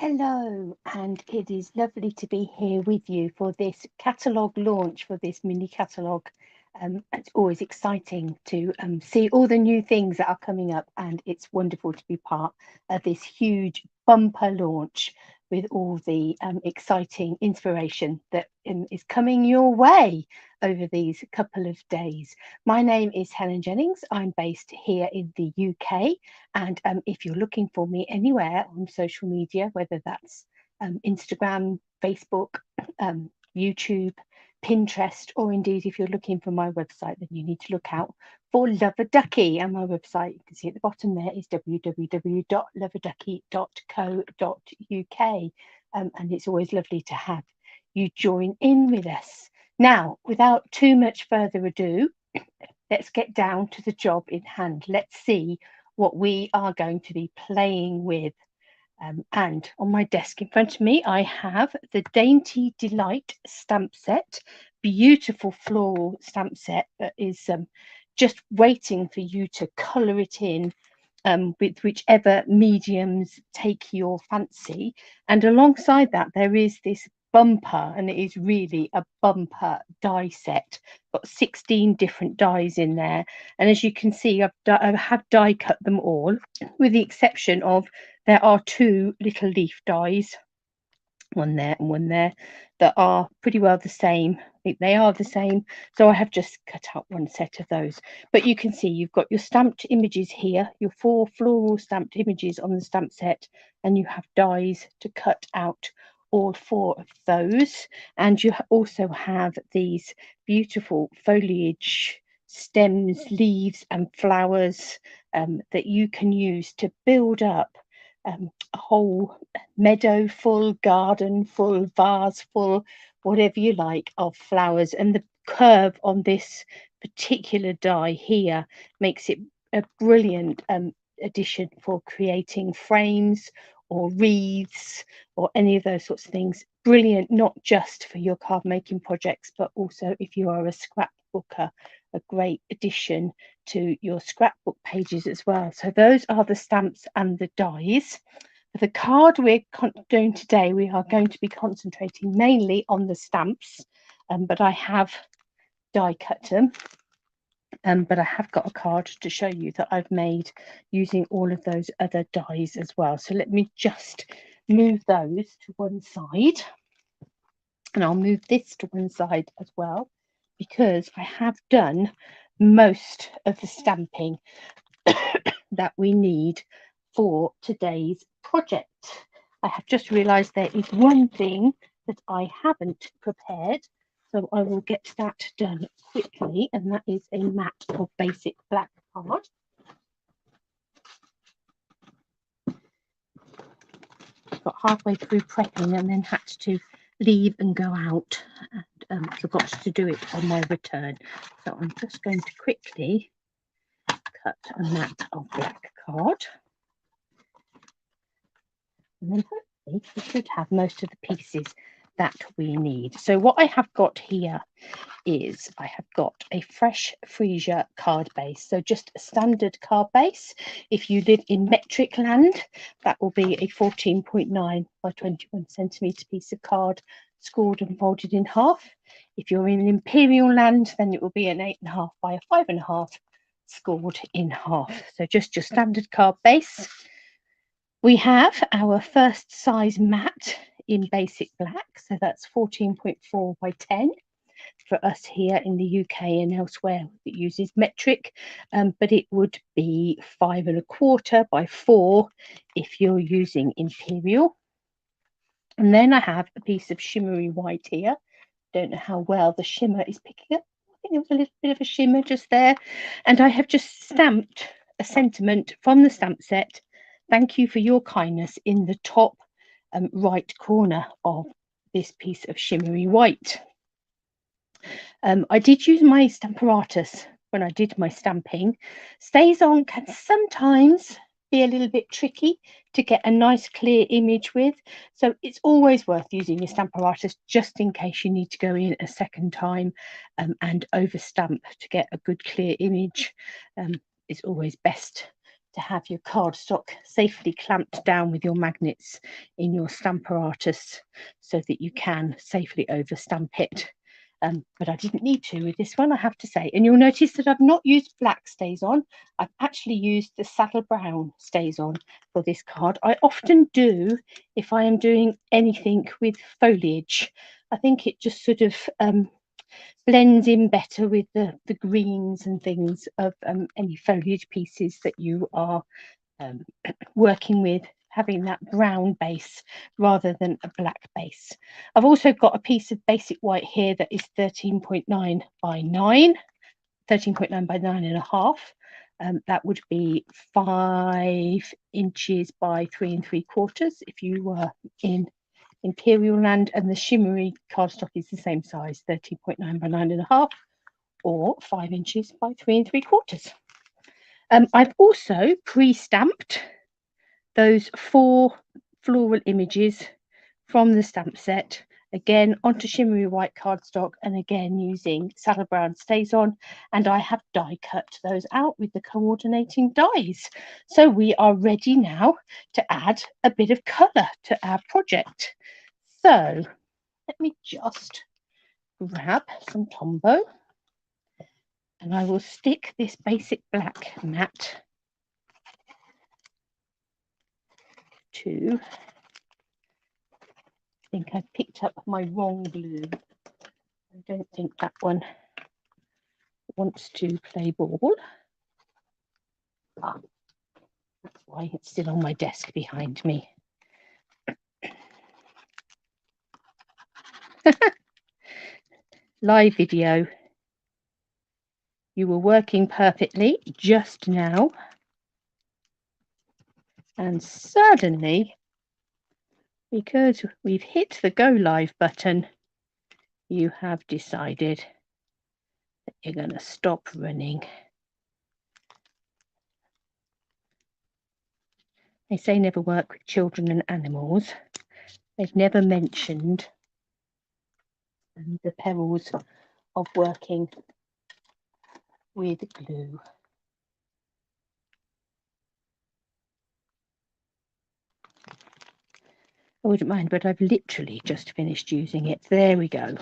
Hello, and it is lovely to be here with you for this catalogue launch for this mini catalogue. It's always exciting to see all the new things that are coming up, and it's wonderful to be part of this huge bumper launch with all the exciting inspiration that is coming your way over these couple of days. My name is Helen Jennings. I'm based here in the UK. And if you're looking for me anywhere on social media, whether that's Instagram, Facebook, YouTube, Pinterest, or indeed if you're looking for my website, then you need to look out for Love-a-Duckie. And my website, you can see at the bottom there, is www.loveaduckie.co.uk. And it's always lovely to have you join in with us. Now, without too much further ado, let's get down to the job in hand. Let's see what we are going to be playing with. And on my desk in front of me, I have the Dainty Delight stamp set, beautiful floral stamp set that is just waiting for you to colour it in with whichever mediums take your fancy. And alongside that, there is this bumper, and it is really a bumper die set. Got 16 different dies in there, and as you can see, I have die cut them all, with the exception of there are two little leaf dies, one there and one there, that are pretty well the same. I think they are the same, so I have just cut out one set of those. But you can see you've got your stamped images here, your 4 floral stamped images on the stamp set, and you have dies to cut out all 4 of those. And you also have these beautiful foliage, stems, leaves and flowers that you can use to build up a whole meadow full, garden full, vase full, whatever you like, of flowers. And the curve on this particular die here makes it a brilliant addition for creating frames or wreaths or any of those sorts of things. Brilliant, not just for your card making projects, but also if you are a scrapbooker, a great addition to your scrapbook pages as well. So those are the stamps and the dies. For the card we're doing today, we are going to be concentrating mainly on the stamps, but I have die cut them. But I have got a card to show you that I've made using all of those other dies as well. So let me just move those to one side, and I'll move this to one side as well, because I have done most of the stamping that we need for today's project. I have just realised there is one thing that I haven't prepared, so I will get that done quickly, and that is a mat of basic black card. Got halfway through prepping and then had to leave and go out, and forgot to do it on my return. So I'm just going to quickly cut a mat of black card, and then hopefully we should have most of the pieces that we need. So what I have got here is I have got a fresh freesia card base, so just a standard card base. If you live in metric land, that will be a 14.9 by 21 centimetre piece of card, scored and folded in half. If you're in imperial land, then it will be an 8.5 by a 5.5, scored in half. So just your standard card base. We have our first size mat in basic black, so that's 14.4 by 10 for us here in the UK, and elsewhere it uses metric, but it would be 5.25 by 4 if you're using imperial. And then I have a piece of shimmery white here. Don't know how well the shimmer is picking up. I think there was a little bit of a shimmer just there. And I have just stamped a sentiment from the stamp set. Thank you for your kindness, in the top right corner of this piece of shimmery white. I did use my stamparatus when I did my stamping. StazOn can sometimes be a little bit tricky to get a nice clear image with, so it's always worth using your stamparatus just in case you need to go in a second time and over stamp to get a good clear image. It's always best to have your cardstock safely clamped down with your magnets in your stamp apparatus so that you can safely overstamp it. But I didn't need to with this one, I have to say. And you'll notice that I've not used black stays on. I've actually used the saddle brown stays on for this card. I often do if I am doing anything with foliage. I think it just sort of blends in better with the greens and things of any foliage pieces that you are working with, having that brown base rather than a black base. I've also got a piece of basic white here that is 13.9 by 9, 13.9 by 9.5. That would be 5 inches by 3 3/4 if you were in Imperial Land, and the shimmery cardstock is the same size, 13.9 by 9.5, or 5 inches by 3 3/4. I've also pre-stamped those 4 floral images from the stamp set, again onto shimmery white cardstock, and again using saddle brown stays on, and I have die cut those out with the coordinating dies. So we are ready now to add a bit of colour to our project. So let me just grab some Tombow, and I will stick this basic black matte to, I think I picked up my wrong glue. I don't think that one wants to play ball. Ah, that's why it's still on my desk behind me. Live video. You were working perfectly just now, and suddenly, because we've hit the go live button, you have decided that you're going to stop running. They say never work with children and animals. They've never mentioned the perils of working with glue. I wouldn't mind, but I've literally just finished using it. There we go.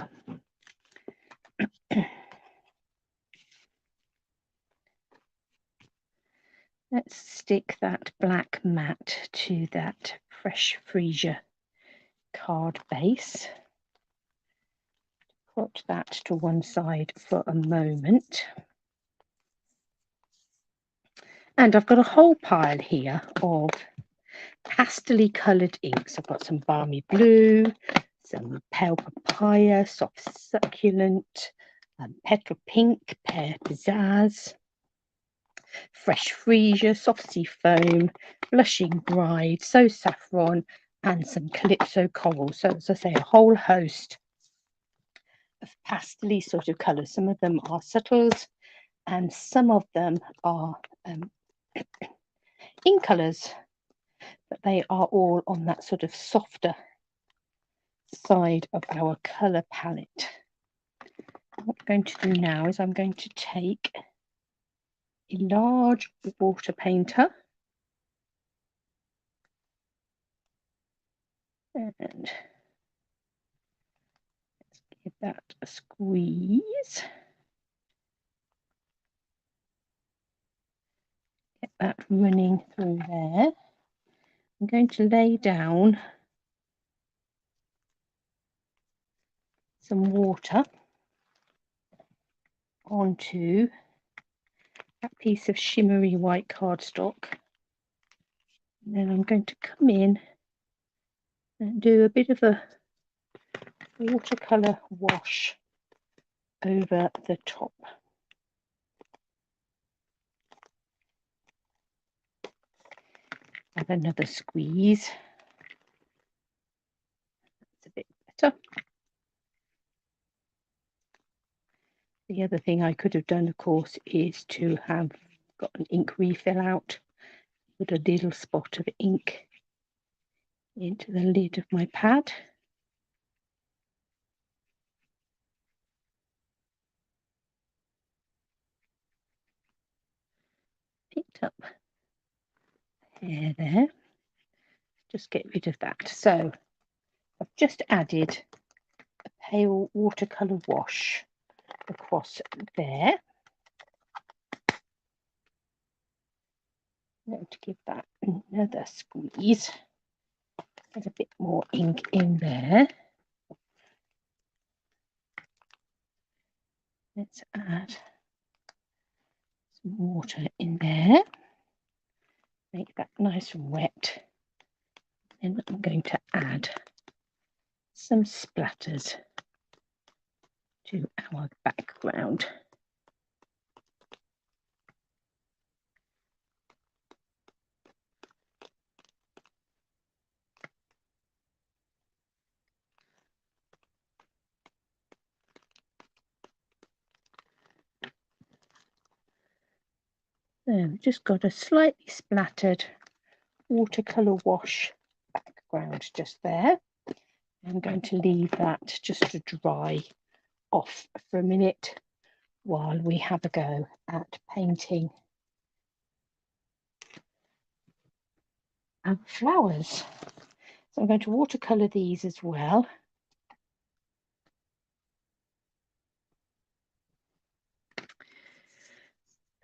Let's stick that black matte to that Fresh Freesia card base. Put that to one side for a moment. And I've got a whole pile here of pastely coloured inks. I've got some balmy blue, some pale papaya, soft succulent, petal pink, pear pizzazz, Fresh Freesia, soft sea foam, blushing bride, so saffron, and some calypso coral. So as I say, a whole host of pastely sort of colours. Some of them are subtles and some of them are in colours, but they are all on that sort of softer side of our colour palette. What I'm going to do now is I'm going to take a large water painter and let's give that a squeeze. Get that running through there. I'm going to lay down some water onto that piece of shimmery white cardstock. And then I'm going to come in and do a bit of a watercolour wash over the top. Have another squeeze. That's a bit better. The other thing I could have done, of course, is to have got an ink refill out, put a little spot of ink into the lid of my pad. Picked up hair there. Just get rid of that. So I've just added a pale watercolour wash across there. I'm going to give that another squeeze. Get a bit more ink in there. Let's add some water in there. Make that nice and wet. And I'm going to add some splatters to our background. There, we've just got a slightly splattered watercolour wash background just there. I'm going to leave that just to dry off for a minute while we have a go at painting our flowers. So I'm going to watercolour these as well.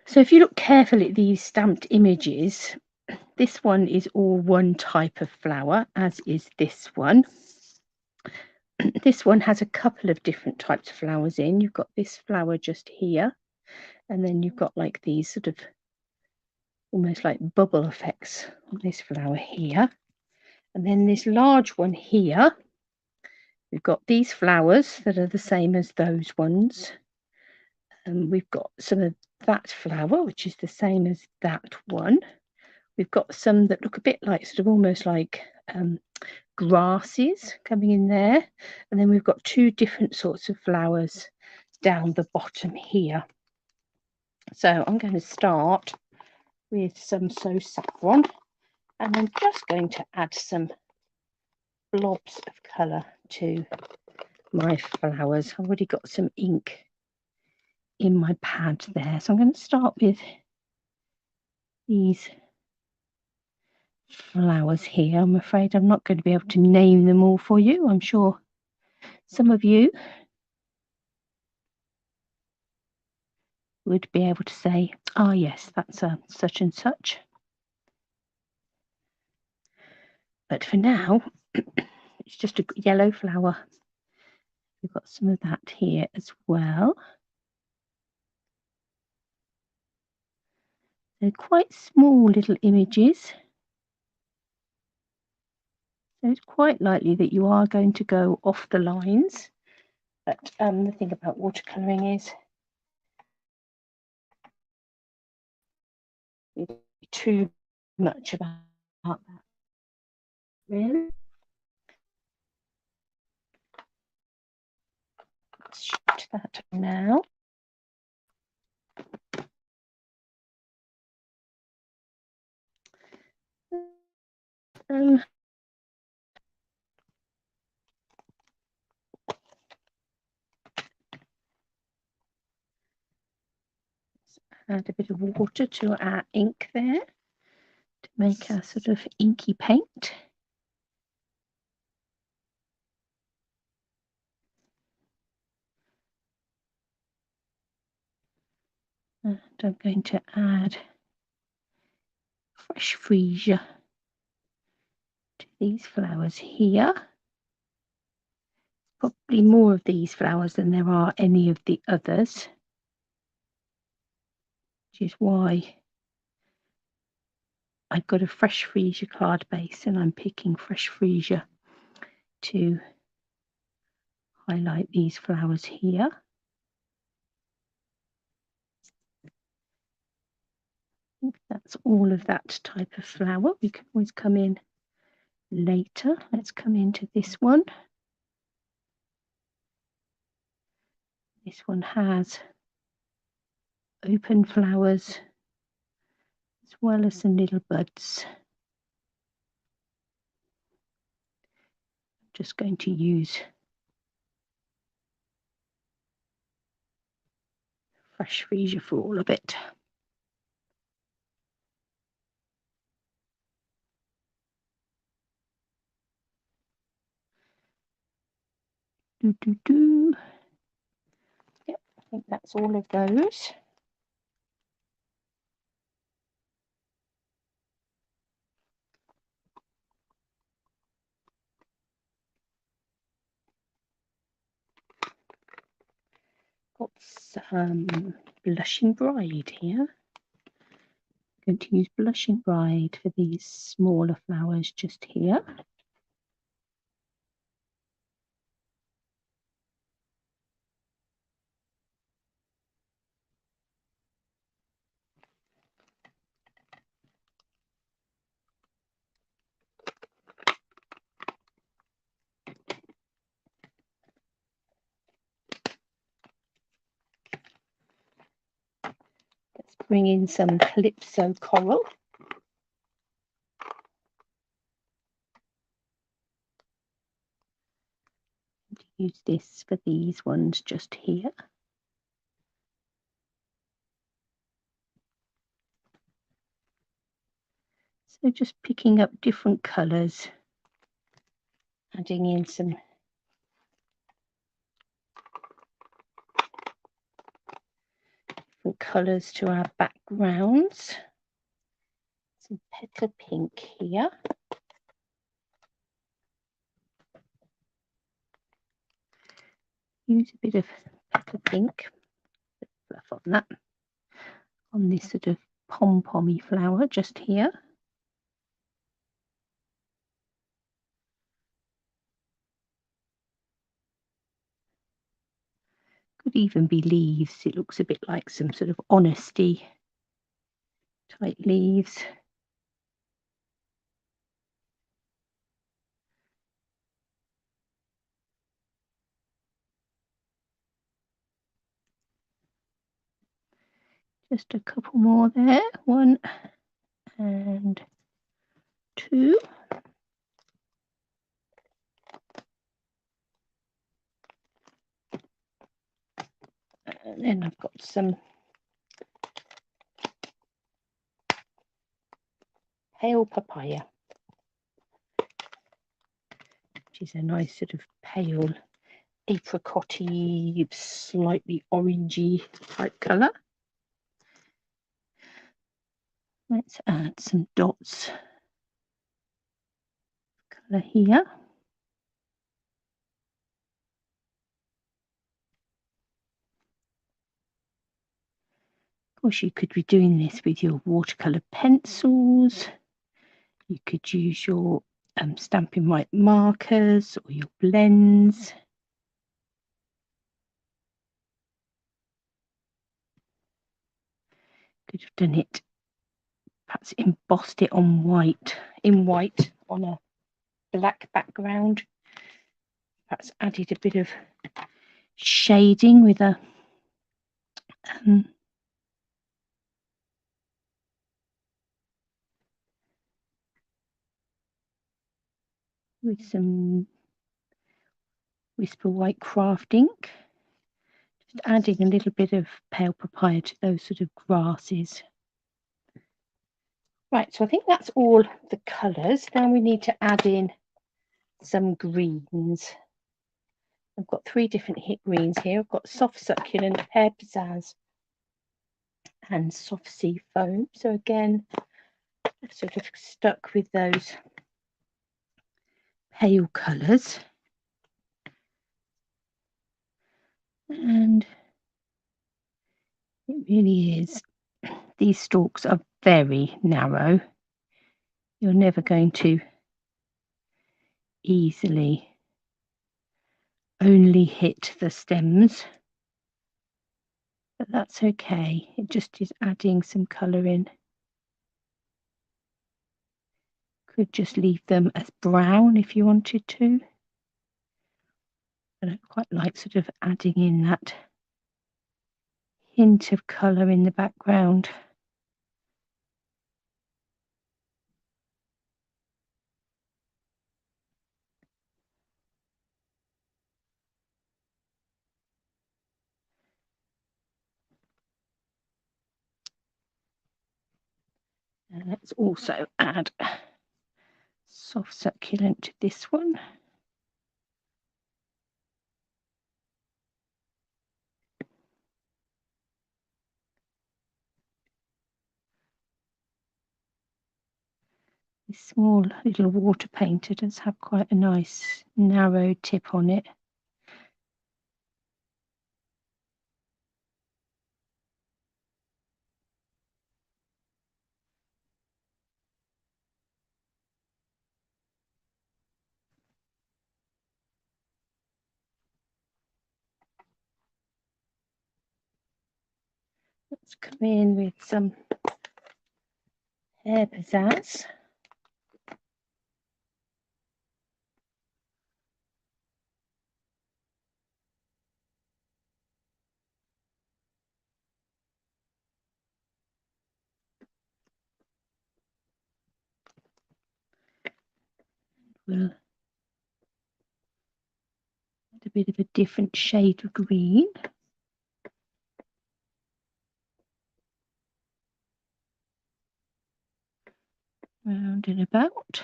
So if you look carefully at these stamped images, this one is all one type of flower, as is this one. This one has a couple of different types of flowers in. You've got this flower just here, and then you've got like these sort of almost like bubble effects on this flower here. And then this large one here, we've got these flowers that are the same as those ones. And we've got some of that flower, which is the same as that one. We've got some that look a bit like sort of almost like grasses coming in there. And then we've got two different sorts of flowers down the bottom here. So I'm going to start with some So Saffron, and I'm just going to add some blobs of colour to my flowers. I've already got some ink in my pad there, so I'm going to start with these flowers here. I'm afraid I'm not going to be able to name them all for you. I'm sure some of you would be able to say, oh yes, that's a such and such. But for now, it's just a yellow flower. We've got some of that here as well. They're quite small little images. So it's quite likely that you are going to go off the lines. But the thing about watercolouring is you don't do too much about that, really. Let's shut that now. Add a bit of water to our ink there to make our sort of inky paint. And I'm going to add fresh freesia to these flowers here. Probably more of these flowers than there are any of the others, which is why I've got a fresh freesia card base and I'm picking fresh freesia to highlight these flowers here. I think that's all of that type of flower. We can always come in later. Let's come into this one. This one has open flowers as well as some little buds. I'm just going to use fresh freesia for all of it. Yep, I think that's all of those. Got some Blushing Bride here. I'm going to use Blushing Bride for these smaller flowers just here. Let's bring in some Calypso Coral. Use this for these ones just here. So just picking up different colours, adding in some different colours to our backgrounds. Some Petal Pink here. Use a bit of Petal Pink, fluff on that, on this sort of pom-pommy flower just here. Could even be leaves. It looks a bit like some sort of honesty type leaves. Just a couple more there. 1 and 2. And then I've got some pale papaya, which is a nice sort of pale apricot-y, slightly orangey type colour. Let's add some dots of colour here. Of course, you could be doing this with your watercolour pencils. You could use your Stampin' White markers or your blends. Could have done it, perhaps embossed it on white, in white on a black background. Perhaps added a bit of shading with a with some Whisper White craft ink. Just adding a little bit of pale papaya to those sort of grasses. Right, so I think that's all the colours. Now we need to add in some greens. I've got 3 different hit greens here. I've got Soft Succulent, Pear Pizzazz and Soft Sea Foam. So again, I've sort of stuck with those pale colours. And it really is, these stalks are very narrow. You're never going to easily only hit the stems, but that's okay. It just is adding some colour in. Could just leave them as brown if you wanted to. But I quite like sort of adding in that hint of colour in the background. And let's also add Soft Succulent to this one. This small little water painter does have quite a nice narrow tip on it. Let's come in with some hair pizzazz. We'll add a bit of a different shade of green. Round and about.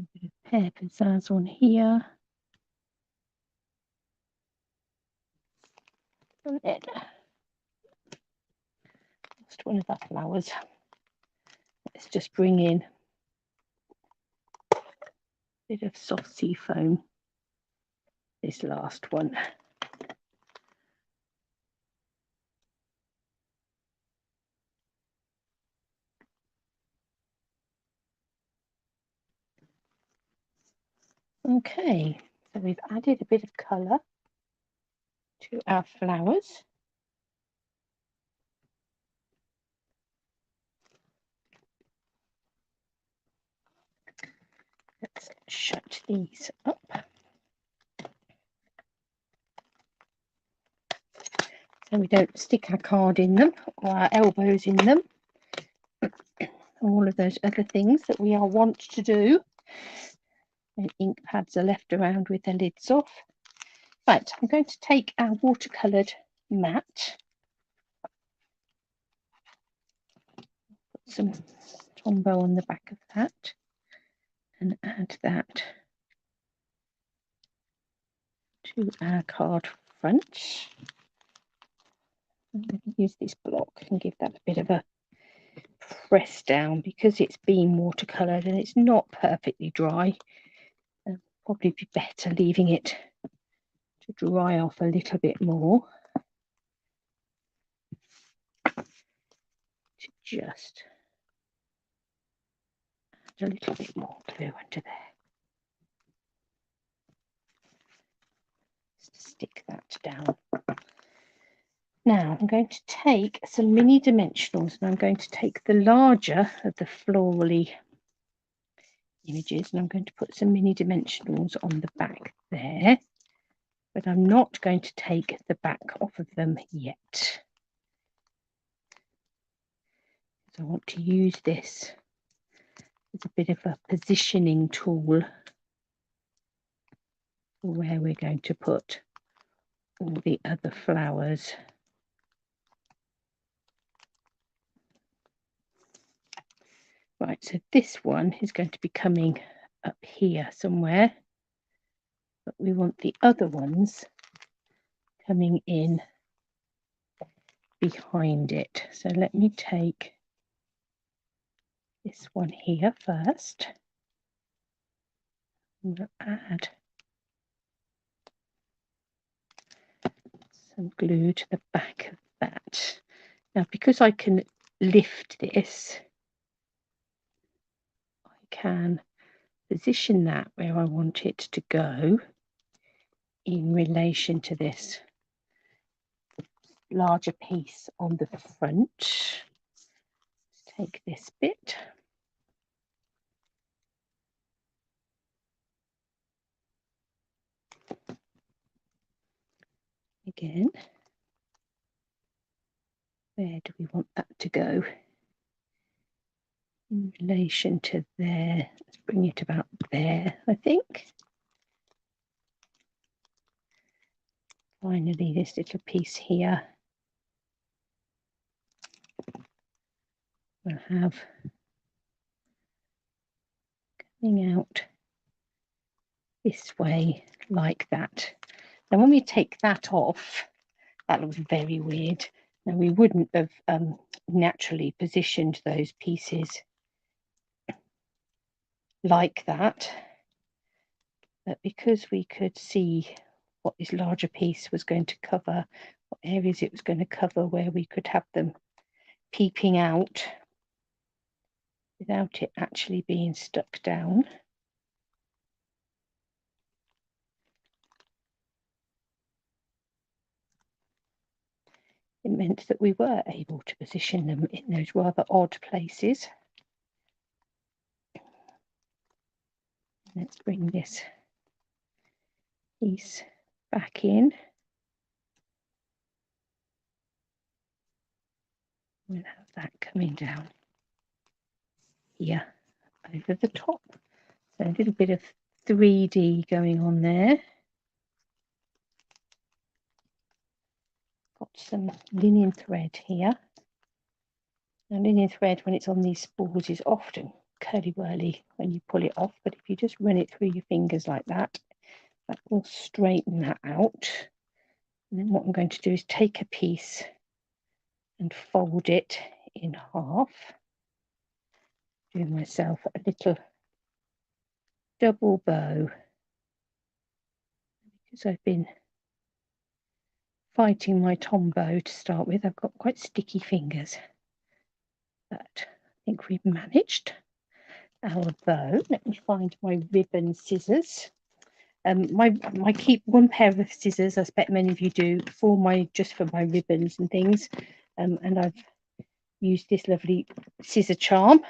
A bit of hair pizzazz on here. And then just one of our flowers. Let's just bring in a bit of soft sea foam. This last one. Okay, so we've added a bit of colour to our flowers. Let's shut these up. So we don't stick our card in them or our elbows in them. All of those other things that we are wont to do when ink pads are left around with their lids off. Right, I'm going to take our watercoloured mat, put some Tombow on the back of that, and add that to our card front. I'm going to use this block and give that a bit of a press down because it's been watercoloured and it's not perfectly dry. It'll probably be better leaving it to dry off a little bit more. To just add a little bit more glue under there. Just stick that down. Now I'm going to take some mini dimensionals and I'm going to take the larger of the florally images and I'm going to put some mini dimensionals on the back there, but I'm not going to take the back off of them yet. So I want to use this as a bit of a positioning tool for where we're going to put all the other flowers. Right, so this one is going to be coming up here somewhere, but we want the other ones coming in behind it. So let me take this one here first. I'm going to add some glue to the back of that. Now, because I can lift this, I can position that where I want it to go in relation to this larger piece on the front. Let's take this bit. Again, where do we want that to go? in relation to there. Let's bring it about there, I think. Finally, this little piece here will have coming out this way like that. Now when we take that off, that looks very weird. Now we wouldn't have naturally positioned those pieces like that, but because we could see what this larger piece was going to cover, what areas it was going to cover, where we could have them peeping out without it actually being stuck down. It meant that we were able to position them in those rather odd places. Let's bring this piece back in. We'll have that coming down here over the top. So a little bit of 3D going on there. Got some linen thread here. Now linen thread, when it's on these spools, is often curly whirly when you pull it off, but if you just run it through your fingers like that, that will straighten that out. And then what I'm going to do is take a piece and fold it in half. Do myself a little double bow, because I've been fighting my Tombow to start with. I've got quite sticky fingers, but I think we've managed our bow. Let me find my ribbon scissors. I keep one pair of scissors, I expect many of you do, just for my ribbons and things, and I've used this lovely scissor charm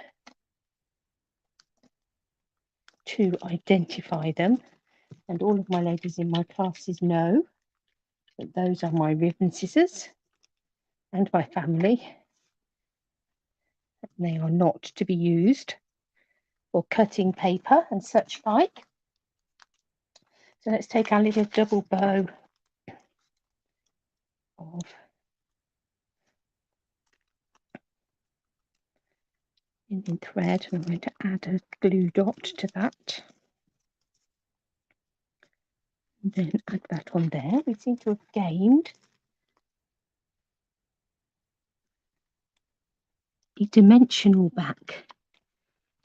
to identify them, and all of my ladies in my classes know that those are my ribbon scissors, and my family. They are not to be used for cutting paper and such like. So let's take our little double bow of linen thread, and I'm going to add a glue dot to that. And then add that on there. We seem to have gained a dimensional back.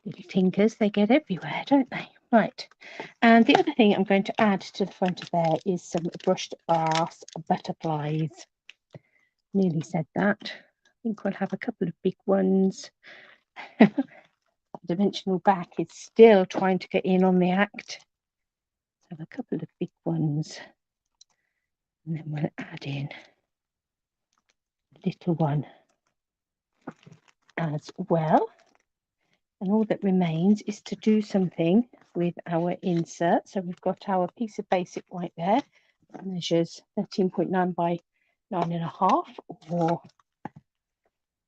Little tinkers, they get everywhere, don't they? Right, and the other thing I'm going to add to the front of there is some brushed glass butterflies. Nearly said that. I think we'll have a couple of big ones. Dimensional back is still trying to get in on the act. So a couple of big ones, and then we'll add in a little one as well. And all that remains is to do something with our insert. So we've got our piece of basic white there. It measures 13.9 by 9.5, or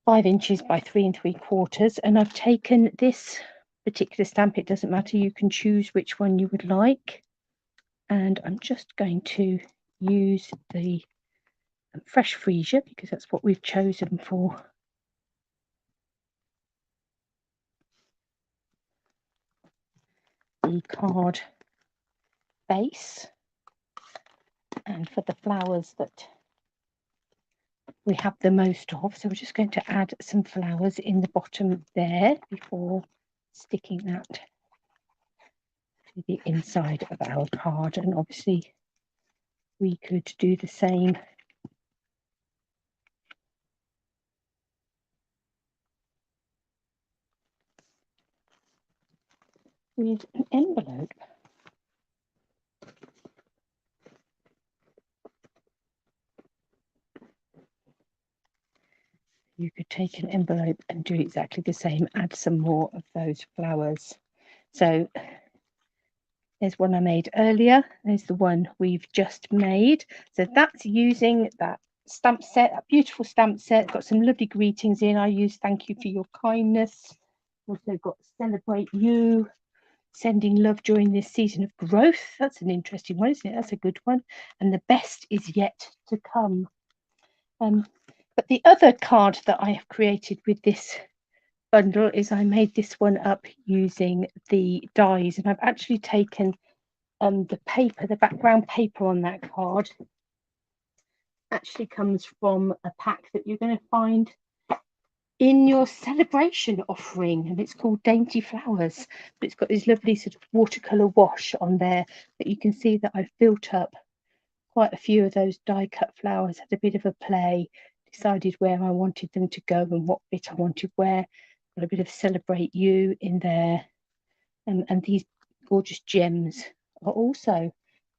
5 inches by 3 3/4. And I've taken this particular stamp. It doesn't matter, you can choose which one you would like. And I'm just going to use the fresh freesia, because that's what we've chosen for the card base, and for the flowers that we have the most of. So we're just going to add some flowers in the bottom there before sticking that to the inside of our card. And obviously we could do the same with an envelope. You could take an envelope and do exactly the same, add some more of those flowers. So there's one I made earlier, there's the one we've just made. So that's using that stamp set, that beautiful stamp set, got some lovely greetings in. I use "thank you for your kindness" Also got Celebrate You, Sending Love During This Season of Growth. That's an interesting one, isn't it? That's a good one. And The Best Is Yet to Come. But the other card that I have created with this bundle is I made this one up using the dies, and I've actually taken the paper, the background paper on that card actually comes from a pack that you're going to find in your celebration offering, and it's called Dainty Flowers. But it's got this lovely sort of watercolour wash on there that you can see that I've built up quite a few of those die cut flowers, had a bit of a play, decided where I wanted them to go and what bit I wanted where. Got a bit of Celebrate You in there, and these gorgeous gems are also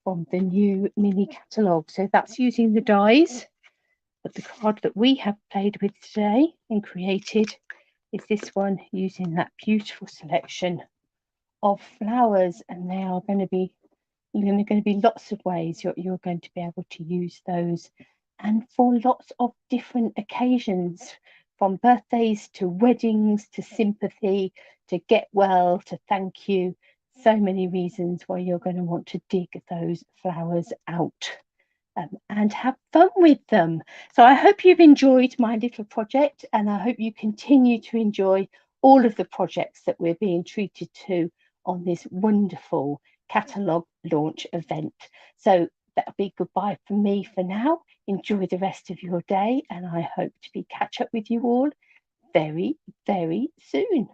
from the new mini catalogue. So that's using the dies. But the card that we have played with today and created is this one, using that beautiful selection of flowers, and they are going to be lots of ways you're going to be able to use those, and for lots of different occasions, from birthdays to weddings to sympathy to get well to thank you. So many reasons why you're going to want to dig those flowers out. And have fun with them. So I hope you've enjoyed my little project, and I hope you continue to enjoy all of the projects that we're being treated to on this wonderful catalogue launch event. So that'll be goodbye from me for now. Enjoy the rest of your day, and I hope to catch up with you all very, very soon.